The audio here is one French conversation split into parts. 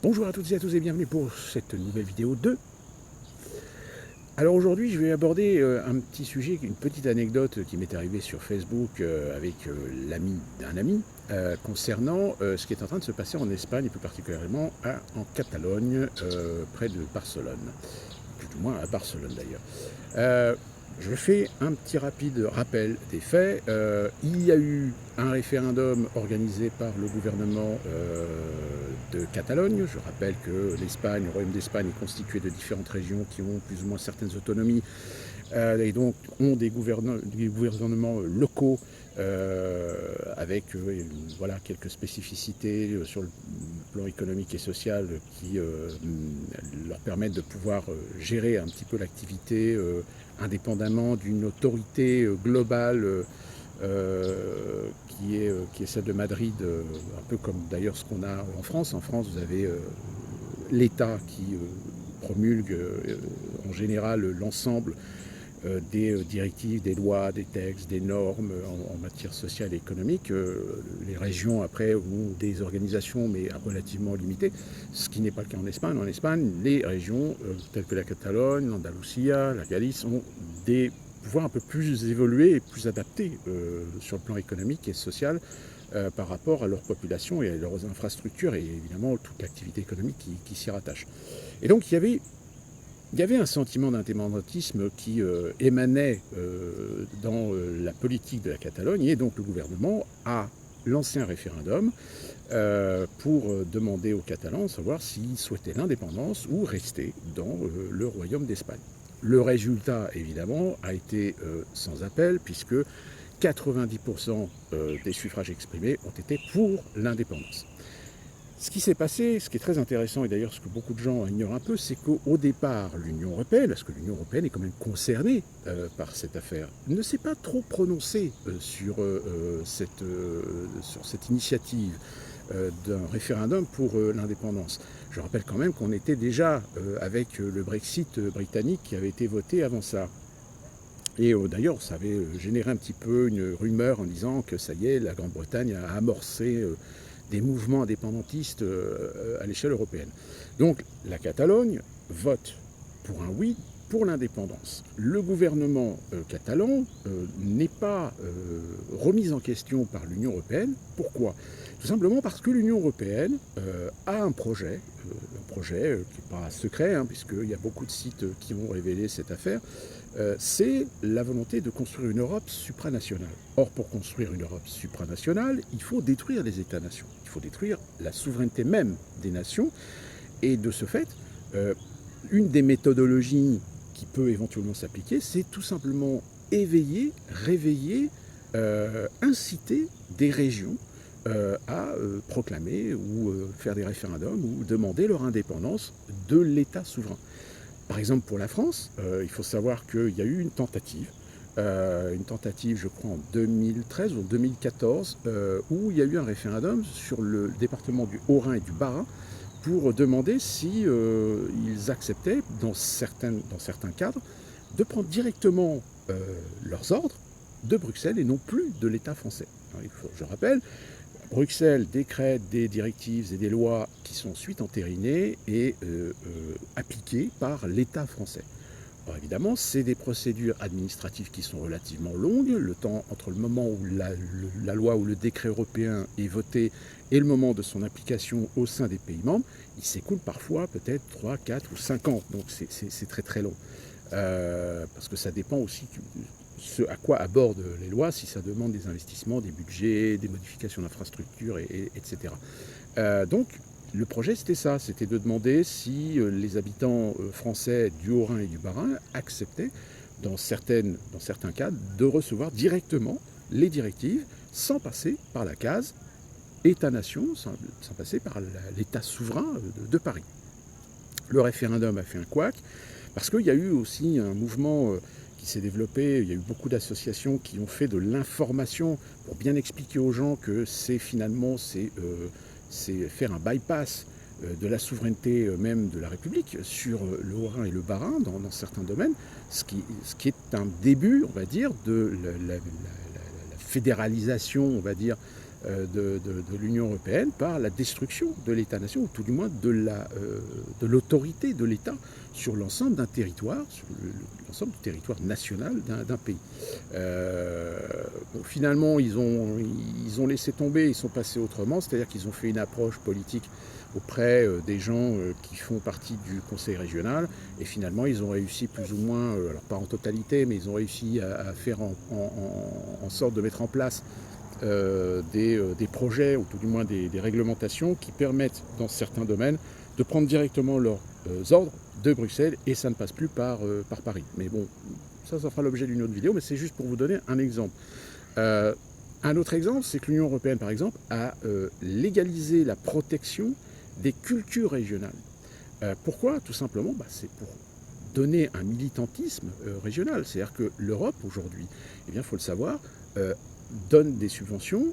Bonjour à toutes et à tous et bienvenue pour cette nouvelle vidéo 2. Alors aujourd'hui je vais aborder un petit sujet, une petite anecdote qui m'est arrivée sur Facebook avec l'ami d'un ami concernant ce qui est en train de se passer en Espagne et plus particulièrement en Catalogne, près de Barcelone, plus ou moins à Barcelone d'ailleurs. Je fais un petit rapide rappel des faits. Il y a eu un référendum organisé par le gouvernement de Catalogne. Je rappelle que l'Espagne, le Royaume d'Espagne est constitué de différentes régions qui ont plus ou moins certaines autonomies et donc ont des gouvernements locaux avec voilà, quelques spécificités sur le plan économique et social qui leur permettent de pouvoir gérer un petit peu l'activité indépendamment d'une autorité globale qui est celle de Madrid, un peu comme d'ailleurs ce qu'on a en France. En France, vous avez l'État qui promulgue en général l'ensemble des directives, des lois, des textes, des normes en matière sociale et économique. Les régions, après, ont des organisations, mais relativement limitées, ce qui n'est pas le cas en Espagne. En Espagne, les régions, telles que la Catalogne, l'Andalousia, la Galice, ont des pouvoirs un peu plus évolués et plus adaptés sur le plan économique et social par rapport à leur population et à leurs infrastructures et évidemment toute l'activité économique qui s'y rattache. Et donc, il y avait un sentiment d'indépendantisme qui émanait dans la politique de la Catalogne et donc le gouvernement a lancé un référendum pour demander aux Catalans de savoir s'ils souhaitaient l'indépendance ou rester dans le royaume d'Espagne. Le résultat, évidemment, a été sans appel puisque 90% des suffrages exprimés ont été pour l'indépendance. Ce qui s'est passé, ce qui est très intéressant, et d'ailleurs ce que beaucoup de gens ignorent un peu, c'est qu'au départ, l'Union européenne, parce que l'Union européenne est quand même concernée par cette affaire, ne s'est pas trop prononcée sur cette initiative d'un référendum pour l'indépendance. Je rappelle quand même qu'on était déjà avec le Brexit britannique qui avait été voté avant ça. Et d'ailleurs, ça avait généré un petit peu une rumeur en disant que ça y est, la Grande-Bretagne a amorcé des mouvements indépendantistes à l'échelle européenne. Donc la Catalogne vote pour un oui pour l'indépendance. Le gouvernement catalan n'est pas remis en question par l'Union européenne. Pourquoi ? Tout simplement parce que l'Union européenne a un projet qui n'est pas secret, hein, puisqu'il y a beaucoup de sites qui ont révélé cette affaire, c'est la volonté de construire une Europe supranationale. Or, pour construire une Europe supranationale, il faut détruire les États-nations. Il faut détruire la souveraineté même des nations. Et de ce fait, une des méthodologies qui peut éventuellement s'appliquer, c'est tout simplement éveiller, réveiller, inciter des régions à proclamer ou faire des référendums ou demander leur indépendance de l'État souverain. Par exemple, pour la France, il faut savoir qu'il y a eu une tentative, je crois, en 2013 ou 2014, où il y a eu un référendum sur le département du Haut-Rhin et du Bas-Rhin pour demander si ils acceptaient, dans certains cadres, de prendre directement leurs ordres de Bruxelles et non plus de l'État français. Alors, je rappelle, Bruxelles décrète des directives et des lois qui sont ensuite entérinées et appliquées par l'État français. Alors évidemment, c'est des procédures administratives qui sont relativement longues. Le temps entre le moment où la loi ou le décret européen est voté et le moment de son application au sein des pays membres, il s'écoule parfois peut-être 3, 4 ou 5 ans. Donc c'est très très long. Parce que ça dépend aussi ce à quoi abordent les lois, si ça demande des investissements, des budgets, des modifications d'infrastructures, etc. Donc, le projet, c'était ça, c'était de demander si les habitants français du Haut-Rhin et du Bas-Rhin acceptaient, dans certains cas, de recevoir directement les directives sans passer par la case État-nation, sans passer par l'État souverain de Paris. Le référendum a fait un couac, parce qu'il y a eu aussi un mouvement qui s'est développé, il y a eu beaucoup d'associations qui ont fait de l'information pour bien expliquer aux gens que c'est faire un bypass de la souveraineté même de la République sur le Haut-Rhin et le Bas-Rhin dans certains domaines, ce qui est un début, on va dire, de la fédéralisation, on va dire, de l'Union européenne par la destruction de l'État-nation, ou tout du moins de l'autorité de l'État sur l'ensemble d'un territoire, sur l'ensemble du territoire national d'un pays. Bon, finalement, ils ont laissé tomber, ils sont passés autrement, c'est-à-dire qu'ils ont fait une approche politique auprès des gens qui font partie du conseil régional, et finalement ils ont réussi plus ou moins, alors pas en totalité, mais ils ont réussi à faire en sorte de mettre en place des projets, ou tout du moins des réglementations qui permettent dans certains domaines de prendre directement leurs ordres de Bruxelles, et ça ne passe plus par Paris. Mais bon, ça fera l'objet d'une autre vidéo, mais c'est juste pour vous donner un exemple. Un autre exemple, c'est que l'Union européenne, par exemple, a légalisé la protection des cultures régionales. Pourquoi? Tout simplement, c'est pour donner un militantisme régional. C'est-à-dire que l'Europe, aujourd'hui, eh bien, il faut le savoir, donne des subventions,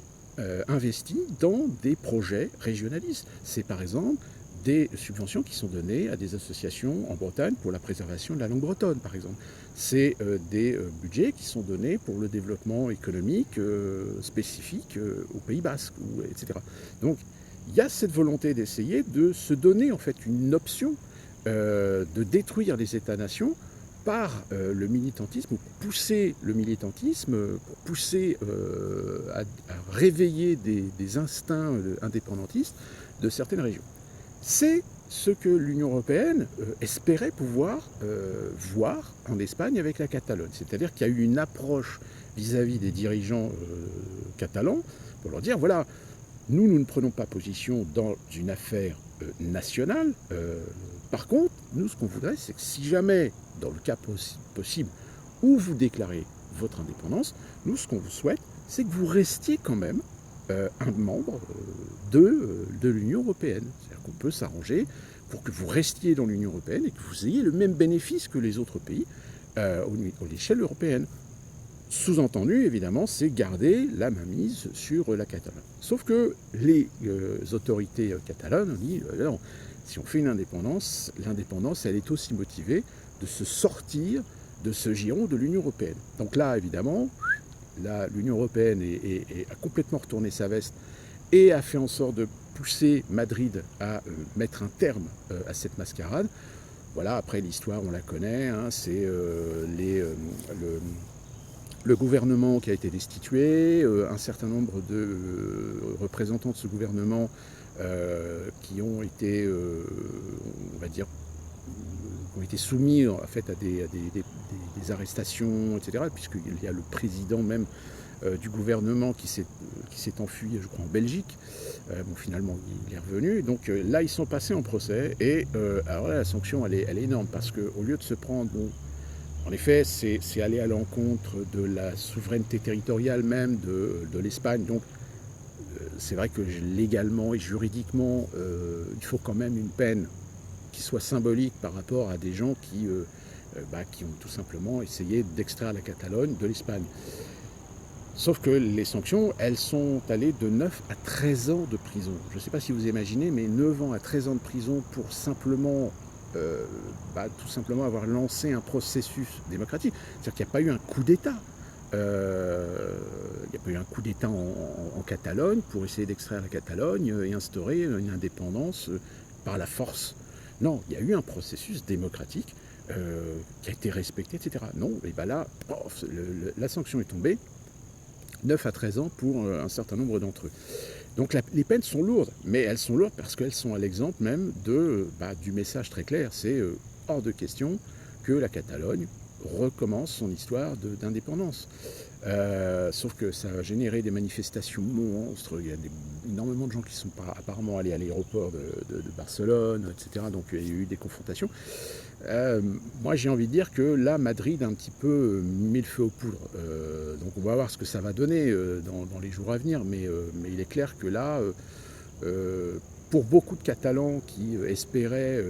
investit dans des projets régionalistes. C'est par exemple des subventions qui sont données à des associations en Bretagne pour la préservation de la langue bretonne, par exemple. C'est des budgets qui sont donnés pour le développement économique spécifique au Pays Basque, etc. Donc, il y a cette volonté d'essayer de se donner en fait une option de détruire les États-nations par le militantisme, ou pousser le militantisme, pour pousser à réveiller des instincts indépendantistes de certaines régions. C'est ce que l'Union européenne espérait pouvoir voir en Espagne avec la Catalogne. C'est-à-dire qu'il y a eu une approche vis-à-vis des dirigeants catalans pour leur dire, voilà, nous ne prenons pas position dans une affaire nationale. Par contre, nous, ce qu'on voudrait, c'est que si jamais, dans le cas possible, où vous déclarez votre indépendance, nous, ce qu'on vous souhaite, c'est que vous restiez quand même un membre de l'Union européenne. C'est-à-dire qu'on peut s'arranger pour que vous restiez dans l'Union européenne et que vous ayez le même bénéfice que les autres pays à l'échelle européenne. Sous-entendu, évidemment, c'est garder la mainmise sur la Catalogne. Sauf que les autorités catalanes ont dit, non, si on fait une indépendance, l'indépendance, elle est aussi motivée de se sortir de ce giron de l'Union européenne. Donc là, évidemment, l'Union européenne a complètement retourné sa veste et a fait en sorte de pousser Madrid à mettre un terme à cette mascarade. Voilà, après l'histoire, on la connaît, hein, c'est le gouvernement qui a été destitué, un certain nombre de représentants de ce gouvernement qui ont été, on va dire, ont été soumis en fait à des arrestations, etc., puisqu'il y a le président même du gouvernement qui s'est enfui, je crois, en Belgique. Bon, finalement, il est revenu. Donc là, ils sont passés en procès, et alors là, la sanction, elle est énorme, parce qu'au lieu de se prendre... Bon, en effet, c'est aller à l'encontre de la souveraineté territoriale même de l'Espagne. Donc, c'est vrai que légalement et juridiquement, il faut quand même une peine qui soit symbolique par rapport à des gens qui ont tout simplement essayé d'extraire la Catalogne de l'Espagne. Sauf que les sanctions, elles sont allées de 9 à 13 ans de prison. Je ne sais pas si vous imaginez, mais 9 ans à 13 ans de prison pour simplement... tout simplement avoir lancé un processus démocratique. C'est-à-dire qu'il n'y a pas eu un coup d'État. Il n'y a pas eu un coup d'État en Catalogne pour essayer d'extraire la Catalogne et instaurer une indépendance par la force. Non, il y a eu un processus démocratique qui a été respecté, etc. Non, et bien là, la sanction est tombée, 9 à 13 ans pour un certain nombre d'entre eux. Donc les peines sont lourdes, mais elles sont lourdes parce qu'elles sont à l'exemple même du message très clair. C'est hors de question que la Catalogne recommence son histoire d'indépendance. Sauf que ça a généré des manifestations monstres. Il y a énormément de gens qui sont apparemment allés à l'aéroport de Barcelone, etc. Donc il y a eu des confrontations. Moi j'ai envie de dire que là, Madrid a un petit peu mis le feu aux poudres. Donc on va voir ce que ça va donner dans les jours à venir. Mais il est clair que là, pour beaucoup de Catalans qui espéraient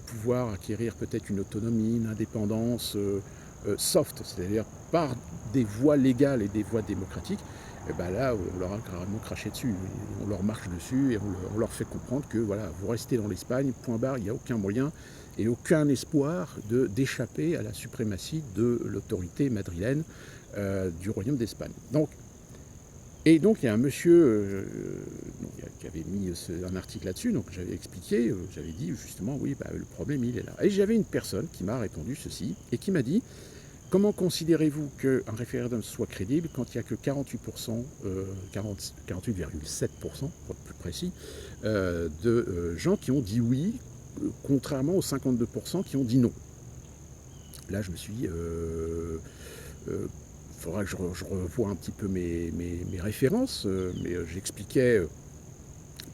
pouvoir acquérir peut-être une autonomie, une indépendance soft, c'est-à-dire par des voies légales et des voies démocratiques, et ben là, on leur a carrément craché dessus. On leur marche dessus et on leur fait comprendre que voilà, vous restez dans l'Espagne, point barre, il n'y a aucun moyen et aucun espoir d'échapper à la suprématie de l'autorité madrilène du Royaume d'Espagne. Donc, Et donc il y a un monsieur qui avait mis un article là-dessus, donc j'avais expliqué, j'avais dit justement, oui, bah, le problème il est là. Et j'avais une personne qui m'a répondu ceci, et qui m'a dit, comment considérez-vous qu'un référendum soit crédible quand il n'y a que 48%, 48,7% pour être plus précis, de gens qui ont dit oui, contrairement aux 52% qui ont dit non. Là je me suis dit, faudra que je revoie un petit peu mes références, mais j'expliquais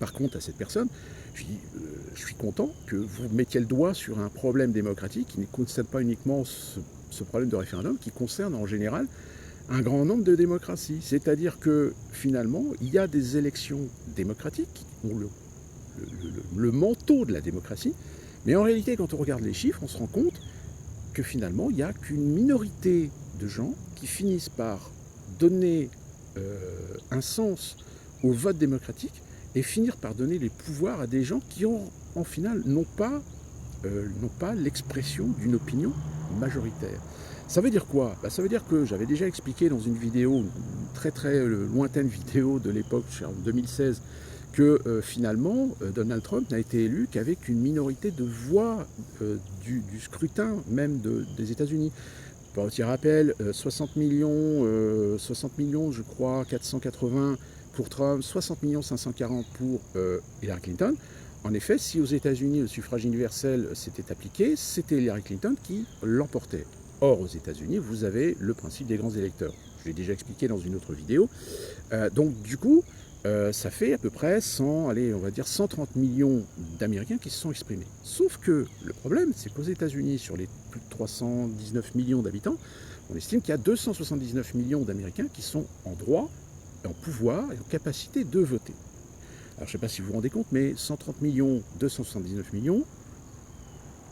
par contre à cette personne, je suis content que vous mettiez le doigt sur un problème démocratique qui ne concerne pas uniquement ce problème de référendum, qui concerne en général un grand nombre de démocraties. C'est-à-dire que finalement, il y a des élections démocratiques qui ont le manteau de la démocratie, mais en réalité, quand on regarde les chiffres, on se rend compte que finalement, il n'y a qu'une minorité de gens qui finissent par donner un sens au vote démocratique et finir par donner les pouvoirs à des gens qui, en final, n'ont pas l'expression d'une opinion majoritaire. Ça veut dire quoi? Ça veut dire que j'avais déjà expliqué dans une vidéo, une très très lointaine vidéo de l'époque, en 2016, que finalement Donald Trump n'a été élu qu'avec une minorité de voix du scrutin même des États-Unis. Pour un petit rappel, 60 millions, je crois, 480 pour Trump, 60 millions 540 pour Hillary Clinton. En effet, si aux États-Unis le suffrage universel s'était appliqué, c'était Hillary Clinton qui l'emportait. Or, aux États-Unis, vous avez le principe des grands électeurs. Je l'ai déjà expliqué dans une autre vidéo. Donc, du coup, ça fait à peu près 130 millions d'Américains qui se sont exprimés. Sauf que le problème, c'est qu'aux États-Unis, sur les plus de 319 millions d'habitants, on estime qu'il y a 279 millions d'Américains qui sont en droit, en pouvoir et en capacité de voter. Alors, je ne sais pas si vous vous rendez compte, mais 130 millions, 279 millions,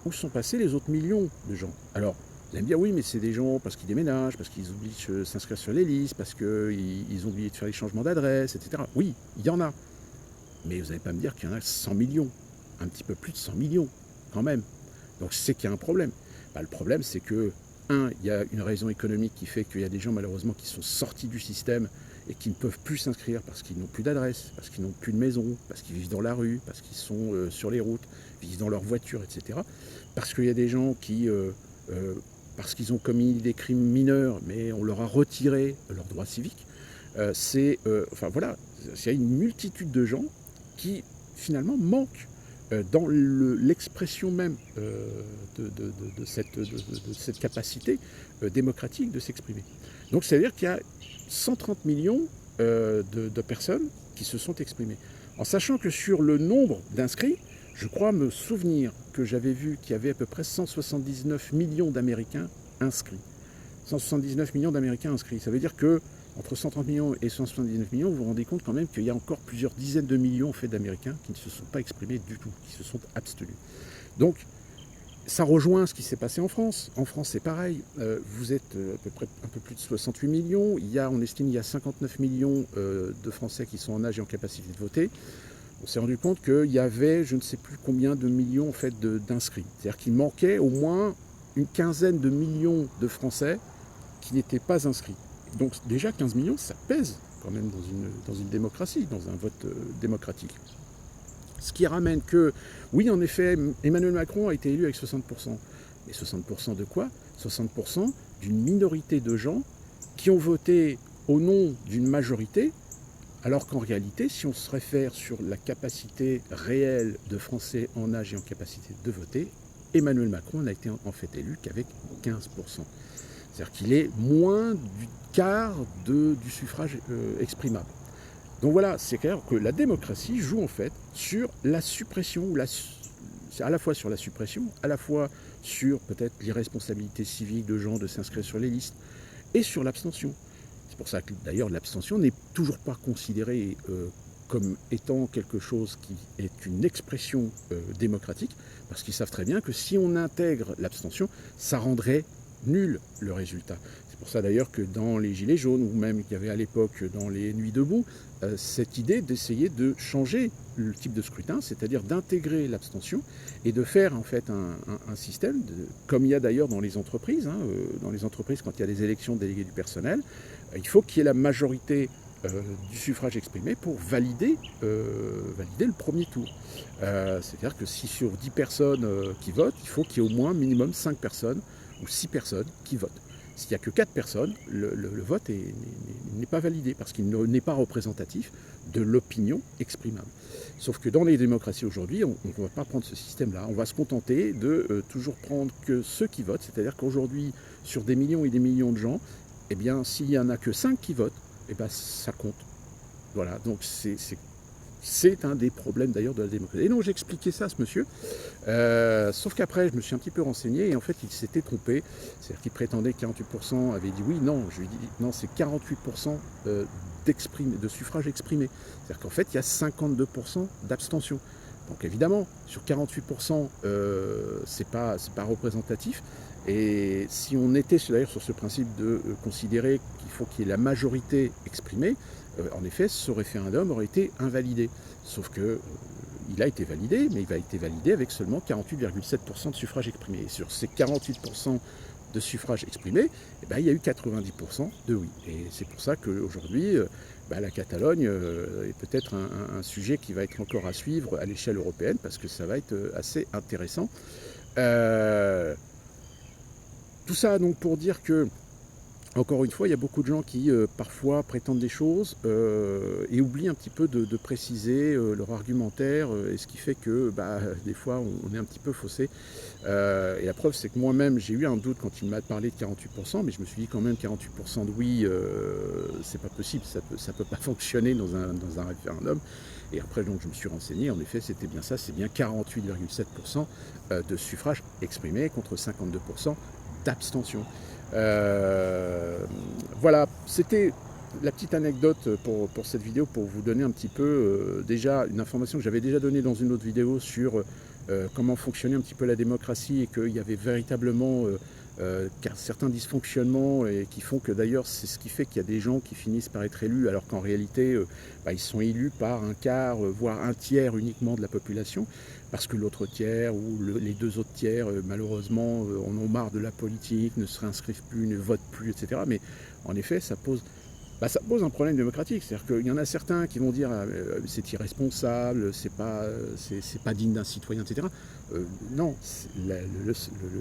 où sont passés les autres millions de gens? Alors, vous allez me dire, oui, mais c'est des gens parce qu'ils déménagent, parce qu'ils oublient de s'inscrire sur les listes, parce qu'ils ont oublié de faire les changements d'adresse, etc. Oui, il y en a. Mais vous n'allez pas me dire qu'il y en a 100 millions. Un petit peu plus de 100 millions, quand même. Donc, c'est qu'il y a un problème. Le problème, c'est que, il y a une raison économique qui fait qu'il y a des gens, malheureusement, qui sont sortis du système et qui ne peuvent plus s'inscrire parce qu'ils n'ont plus d'adresse, parce qu'ils n'ont plus de maison, parce qu'ils vivent dans la rue, parce qu'ils sont sur les routes, vivent dans leur voiture, etc. Parce qu'il y a des gens qui... parce qu'ils ont commis des crimes mineurs, mais on leur a retiré leurs droits civiques. Enfin voilà, il y a une multitude de gens qui finalement manquent dans l'expression même de cette capacité démocratique de s'exprimer. Donc c'est-à-dire qu'il y a 130 millions de personnes qui se sont exprimées. En sachant que sur le nombre d'inscrits, je crois me souvenir que j'avais vu qu'il y avait à peu près 179 millions d'Américains inscrits. 179 millions d'Américains inscrits. Ça veut dire que entre 130 millions et 179 millions, vous vous rendez compte quand même qu'il y a encore plusieurs dizaines de millions en fait, d'Américains qui ne se sont pas exprimés du tout, qui se sont abstenus. Donc, ça rejoint ce qui s'est passé en France. En France, c'est pareil. Vous êtes à peu près un peu plus de 68 millions. On estime qu'il y a 59 millions de Français qui sont en âge et en capacité de voter. On s'est rendu compte qu'il y avait je ne sais plus combien de millions en fait, d'inscrits. C'est-à-dire qu'il manquait au moins une quinzaine de millions de Français qui n'étaient pas inscrits. Donc déjà 15 millions, ça pèse quand même dans une démocratie, dans un vote démocratique. Ce qui ramène que, oui en effet, Emmanuel Macron a été élu avec 60%. Mais 60% de quoi? 60% d'une minorité de gens qui ont voté au nom d'une majorité. Alors qu'en réalité, si on se réfère sur la capacité réelle de Français en âge et en capacité de voter, Emmanuel Macron n'a été en fait élu qu'avec 15%. C'est-à-dire qu'il est moins du quart du suffrage exprimable. Donc voilà, c'est clair que la démocratie joue en fait sur la suppression, c'est à la fois sur la suppression, à la fois sur peut-être l'irresponsabilité civique de gens de s'inscrire sur les listes, et sur l'abstention. C'est pour ça que d'ailleurs l'abstention n'est toujours pas considérée comme étant quelque chose qui est une expression démocratique, parce qu'ils savent très bien que si on intègre l'abstention, ça rendrait nul le résultat. C'est pour ça d'ailleurs que dans les Gilets jaunes, ou même qu'il y avait à l'époque dans les Nuits debout, cette idée d'essayer de changer le type de scrutin, c'est-à-dire d'intégrer l'abstention et de faire en fait un système, comme il y a d'ailleurs dans les entreprises. Dans les entreprises, quand il y a des élections de délégués du personnel, il faut qu'il y ait la majorité du suffrage exprimé pour valider le premier tour. C'est-à-dire que si sur 10 personnes qui votent, il faut qu'il y ait au moins minimum 5 personnes ou 6 personnes qui votent. S'il n'y a que 4 personnes, le vote n'est pas validé parce qu'il n'est pas représentatif de l'opinion exprimable. Sauf que dans les démocraties aujourd'hui, on ne va pas prendre ce système-là. On va se contenter de toujours prendre que ceux qui votent. C'est-à-dire qu'aujourd'hui, sur des millions et des millions de gens, eh bien, s'il n'y en a que 5 qui votent, eh bien, ça compte. Voilà, donc c'est un des problèmes d'ailleurs de la démocratie. Et donc j'ai expliqué ça à ce monsieur, sauf qu'après je me suis un petit peu renseigné et en fait il s'était trompé. C'est-à-dire qu'il prétendait que 48% avaient dit oui, non, je lui ai dit non, c'est 48% de suffrage exprimé. C'est-à-dire qu'en fait il y a 52% d'abstention. Donc évidemment, sur 48%, c'est pas représentatif. Et si on était d'ailleurs sur ce principe de considérer qu'il faut qu'il y ait la majorité exprimée, en effet, ce référendum aurait été invalidé. Sauf que il a été validé, mais il a été validé avec seulement 48,7% de suffrages exprimés. Et sur ces 48% de suffrages exprimés, eh ben, il y a eu 90% de oui. Et c'est pour ça qu'aujourd'hui, la Catalogne est peut-être un sujet qui va être encore à suivre à l'échelle européenne, parce que ça va être assez intéressant. Tout ça donc pour dire que, encore une fois, il y a beaucoup de gens qui parfois prétendent des choses et oublient un petit peu de préciser leur argumentaire, et ce qui fait que des fois on est un petit peu faussé. Et la preuve, c'est que moi-même j'ai eu un doute quand il m'a parlé de 48%, mais je me suis dit quand même 48% de oui, c'est pas possible, ça peut pas fonctionner dans un référendum. Et après donc je me suis renseigné, en effet c'était bien ça, c'est bien 48,7% de suffrage exprimé contre 52% d'abstention. Voilà, c'était la petite anecdote pour cette vidéo, pour vous donner un petit peu déjà une information que j'avais déjà donnée dans une autre vidéo sur comment fonctionnait un petit peu la démocratie, et qu'il y avait véritablement certains dysfonctionnements, et qui font que d'ailleurs c'est ce qui fait qu'il y a des gens qui finissent par être élus alors qu'en réalité ils sont élus par un quart, voire un tiers uniquement de la population, parce que l'autre tiers ou les deux autres tiers malheureusement en ont marre de la politique, ne se réinscrivent plus, ne votent plus, etc. Mais en effet ça pose un problème démocratique. C'est-à-dire qu'il y en a certains qui vont dire c'est irresponsable, c'est pas digne d'un citoyen, etc. Non,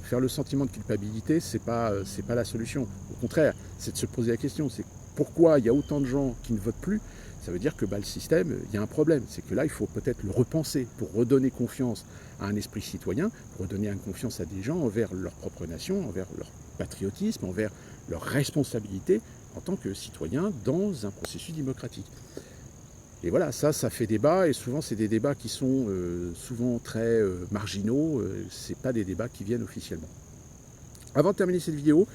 faire le sentiment de culpabilité, c'est pas la solution. Au contraire, c'est de se poser la question, c'est pourquoi il y a autant de gens qui ne votent plus. Ça veut dire que le système, il y a un problème. C'est que là, il faut peut-être le repenser pour redonner confiance à un esprit citoyen, pour redonner confiance à des gens envers leur propre nation, envers leur patriotisme, envers leur responsabilité en tant que citoyen dans un processus démocratique. Et voilà, ça fait débat, et souvent c'est des débats qui sont souvent très marginaux, c'est pas des débats qui viennent officiellement. Avant de terminer cette vidéo,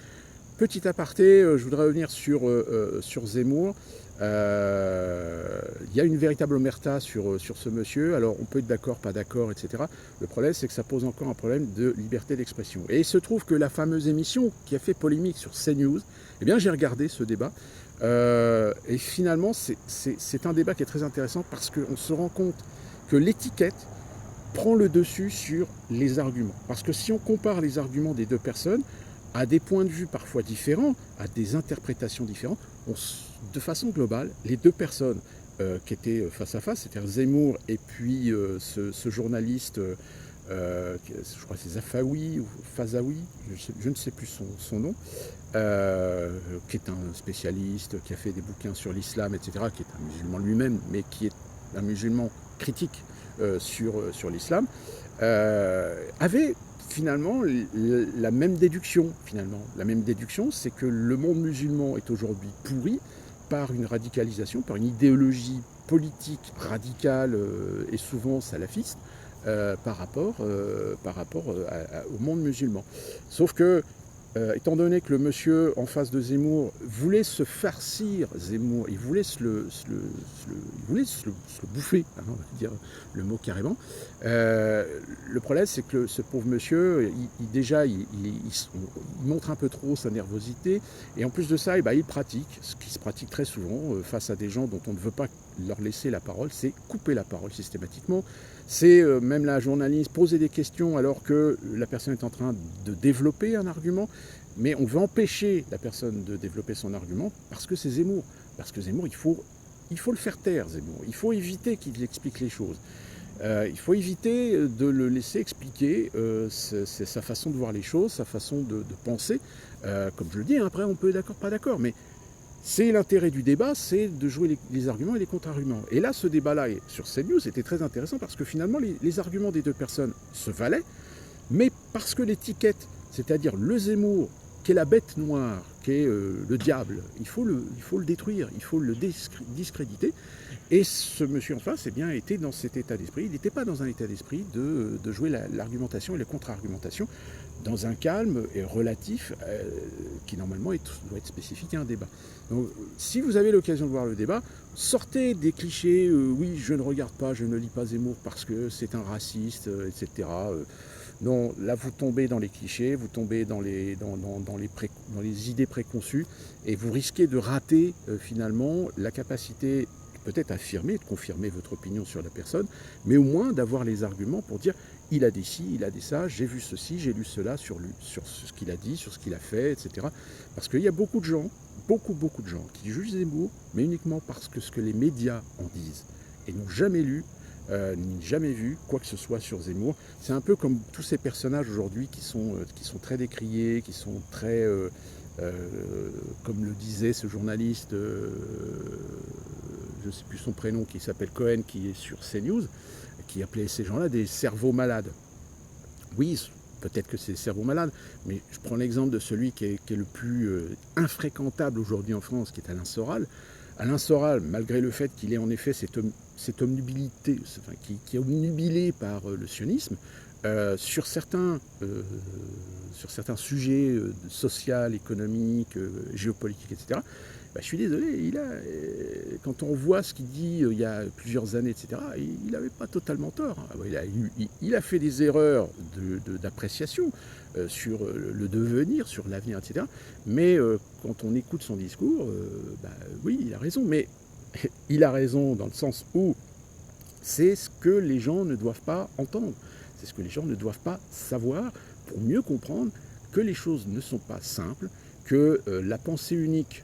petit aparté, je voudrais revenir sur Zemmour. Il y a une véritable omerta sur ce monsieur. Alors on peut être d'accord, pas d'accord, etc. Le problème, c'est que ça pose encore un problème de liberté d'expression. Et il se trouve que la fameuse émission qui a fait polémique sur CNews, eh bien j'ai regardé ce débat. Et finalement, c'est un débat qui est très intéressant, parce qu'on se rend compte que l'étiquette prend le dessus sur les arguments. Parce que si on compare les arguments des deux personnes, à des points de vue parfois différents, à des interprétations différentes, de façon globale, les deux personnes qui étaient face à face, c'est-à-dire Zemmour et puis ce journaliste, je crois que c'est Zafaoui ou Fazaoui, je ne sais plus son nom, qui est un spécialiste, qui a fait des bouquins sur l'islam, etc., qui est un musulman lui-même, mais qui est un musulman critique sur l'islam, avait finalement la même déduction. La même déduction, c'est que le monde musulman est aujourd'hui pourri par une radicalisation, par une idéologie politique radicale et souvent salafiste par rapport au monde musulman. Sauf que, étant donné que le monsieur en face de Zemmour voulait se farcir Zemmour, il voulait se le bouffer, hein, on va dire le mot carrément. Le problème, c'est que ce pauvre monsieur, il montre un peu trop sa nervosité, et en plus de ça, il pratique, ce qui se pratique très souvent face à des gens dont on ne veut pas leur laisser la parole, c'est couper la parole systématiquement. C'est même la journaliste poser des questions alors que la personne est en train de développer un argument, mais on veut empêcher la personne de développer son argument parce que c'est Zemmour. Parce que Zemmour, il faut il faut le faire taire, Zemmour. Il faut éviter qu'il explique les choses. Il faut éviter de le laisser expliquer c'est sa façon de voir les choses, sa façon de penser. Comme je le dis, après on peut être d'accord, pas d'accord, mais c'est l'intérêt du débat, c'est de jouer les arguments et les contre-arguments. Et là, ce débat-là sur CNews était très intéressant parce que finalement, les arguments des deux personnes se valaient, mais parce que l'étiquette, c'est-à-dire le Zemmour, qui est la bête noire, qui est le diable, il faut le détruire, il faut le discréditer. Et ce monsieur en face, eh bien, était dans cet état d'esprit. Il n'était pas dans un état d'esprit de jouer l'argumentation et la contre-argumentation dans un calme et relatif qui normalement doit être spécifique à un débat. Donc, si vous avez l'occasion de voir le débat, sortez des clichés. Oui, je ne regarde pas, je ne lis pas Zemmour parce que c'est un raciste, etc. Non, là vous tombez dans les clichés, vous tombez dans les idées préconçues et vous risquez de rater finalement la capacité peut-être affirmer, de confirmer votre opinion sur la personne, mais au moins d'avoir les arguments pour dire il a dit ci, il a dit ça, j'ai vu ceci, j'ai lu cela sur ce qu'il a dit, sur ce qu'il a fait, etc. Parce qu'il y a beaucoup de gens, beaucoup de gens qui jugent Zemmour, mais uniquement parce que ce que les médias en disent et n'ont jamais lu, ni jamais vu quoi que ce soit sur Zemmour. C'est un peu comme tous ces personnages aujourd'hui qui sont très décriés, qui sont très... comme le disait ce journaliste, je ne sais plus son prénom, qui s'appelle Cohen, qui est sur CNews, qui appelait ces gens-là des cerveaux malades. Oui, peut-être que c'est des cerveaux malades, mais je prends l'exemple de celui qui est le plus infréquentable aujourd'hui en France, qui est Alain Soral. Alain Soral, malgré le fait qu'il ait en effet cette omnubilité, qui est omnubilé par le sionisme, sur certains sujets sociaux, économiques, géopolitiques, etc., je suis désolé, quand on voit ce qu'il dit il y a plusieurs années, etc., il n'avait pas totalement tort. Il a fait des erreurs d'appréciation sur le devenir, sur l'avenir, etc. Mais quand on écoute son discours, oui, il a raison. Mais il a raison dans le sens où c'est ce que les gens ne doivent pas entendre. C'est ce que les gens ne doivent pas savoir pour mieux comprendre que les choses ne sont pas simples, que la pensée unique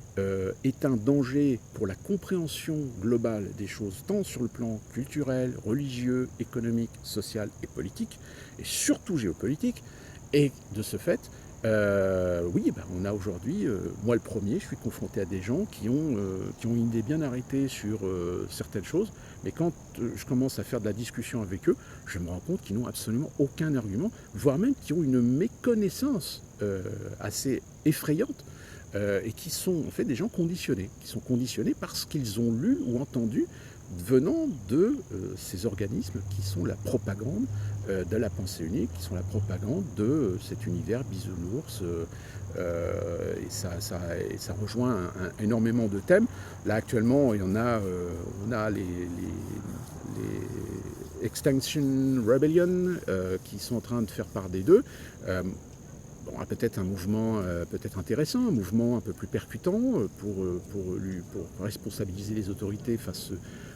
est un danger pour la compréhension globale des choses, tant sur le plan culturel, religieux, économique, social et politique, et surtout géopolitique. Et de ce fait, oui, on a aujourd'hui, moi le premier, je suis confronté à des gens qui ont une idée bien arrêtée sur certaines choses, mais quand je commence à faire de la discussion avec eux, je me rends compte qu'ils n'ont absolument aucun argument, voire même qu'ils ont une méconnaissance assez effrayante, et qui sont en fait des gens conditionnés, parce qu'ils ont lu ou entendu venant de ces organismes qui sont la propagande de la pensée unique, qui sont la propagande de cet univers bisounours, et ça rejoint énormément de thèmes. Là actuellement, il y en a, on a les Extinction Rebellion qui sont en train de faire part des deux. Peut-être un mouvement peut-être intéressant, un mouvement un peu plus percutant pour responsabiliser les autorités face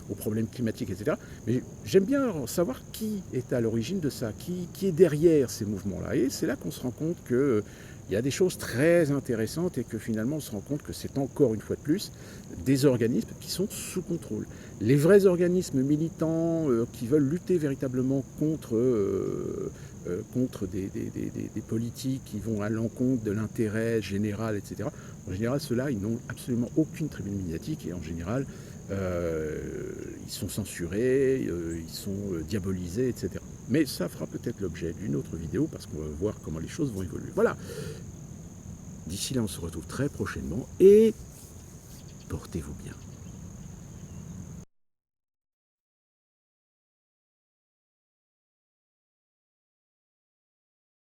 aux problèmes climatiques, etc. Mais j'aime bien savoir qui est à l'origine de ça, qui est derrière ces mouvements-là. Et c'est là qu'on se rend compte qu'il y a des choses très intéressantes et que finalement on se rend compte que c'est encore une fois de plus des organismes qui sont sous contrôle. Les vrais organismes militants qui veulent lutter véritablement contre des politiques qui vont à l'encontre de l'intérêt général, etc. En général, ceux-là, ils n'ont absolument aucune tribune médiatique et en général, ils sont censurés, ils sont diabolisés, etc. Mais ça fera peut-être l'objet d'une autre vidéo parce qu'on va voir comment les choses vont évoluer. Voilà. D'ici là, on se retrouve très prochainement et portez-vous bien.